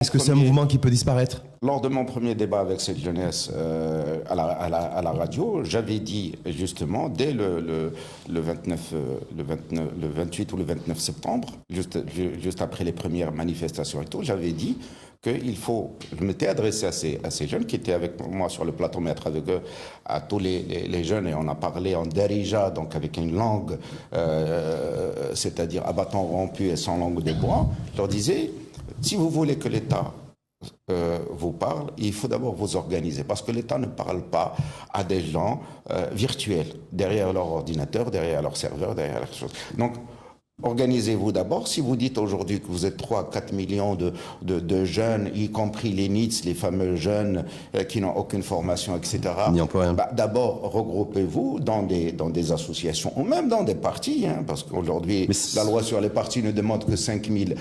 Est-ce que c'est un mouvement qui peut disparaître? Lors de mon premier débat avec cette jeunesse à la radio, j'avais dit justement, dès le 29, le 28 ou le 29 septembre, juste après les premières manifestations et tout, j'avais dit qu'il faut, je m'étais adressé à ces jeunes qui étaient avec moi sur le plateau, mais avec eux, à tous les jeunes, et on a parlé en Darija, donc avec une langue, c'est-à-dire à bâton rompu et sans langue de bois. Je leur disais, si vous voulez que l'État vous parle, il faut d'abord vous organiser, parce que l'État ne parle pas à des gens virtuels, derrière leur ordinateur, derrière leur serveur, derrière leurs choses. Donc, organisez-vous d'abord. Si vous dites aujourd'hui que vous êtes 3-4 millions de jeunes, y compris les NEETs, les fameux jeunes qui n'ont aucune formation, etc. Bah, d'abord, regroupez-vous dans des associations ou même dans des partis, hein, parce qu'aujourd'hui, la loi sur les partis ne demande que 5 000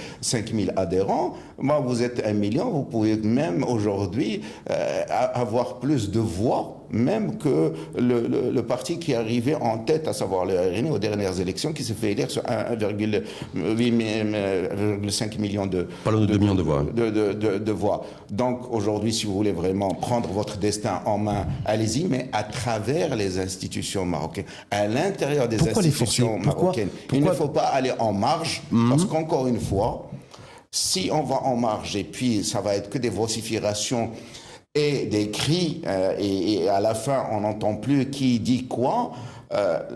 adhérents. Moi, vous êtes 1 million, vous pouvez même aujourd'hui avoir plus de voix même que le parti qui est arrivé en tête, à savoir le RN aux dernières élections, qui s'est fait élire sur 1,5 million de voix. Donc aujourd'hui, si vous voulez vraiment prendre votre destin en main, allez-y, mais à travers les institutions marocaines, à l'intérieur des institutions marocaines. Il ne faut pas aller en marge, parce qu'encore une fois, si on va en marge et puis ça va être que des vociférations et des cris, et à la fin on n'entend plus qui dit quoi,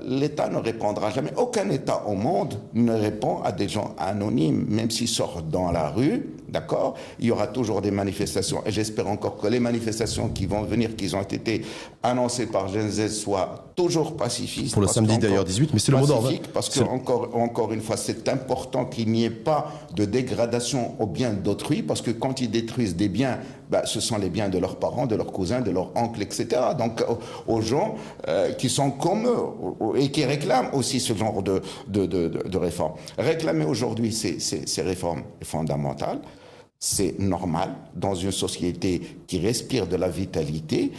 l'État ne répondra jamais. Aucun État au monde ne répond à des gens anonymes, même s'ils sortent dans la rue, d'accord? Il y aura toujours des manifestations, et j'espère encore que les manifestations qui vont venir, qui ont été annoncées par Gen Z, soient toujours pacifistes. Pour le samedi d'ailleurs 18, mais c'est le mot d'ordre. Parce que encore une fois, c'est important qu'il n'y ait pas de dégradation aux biens d'autrui, parce que quand ils détruisent des biens, bah, ce sont les biens de leurs parents, de leurs cousins, de leurs oncles, etc. Donc aux gens qui sont comme eux et qui réclament aussi ce genre de réformes. Réclamer aujourd'hui ces réformes fondamentales, c'est normal dans une société qui respire de la vitalité,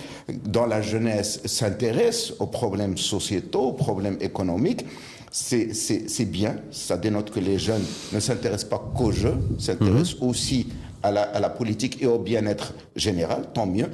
dont la jeunesse s'intéresse aux problèmes sociétaux, aux problèmes économiques. C'est bien, ça dénote que les jeunes ne s'intéressent pas qu'au jeu, s'intéressent aussi à la politique et au bien-être général, tant mieux.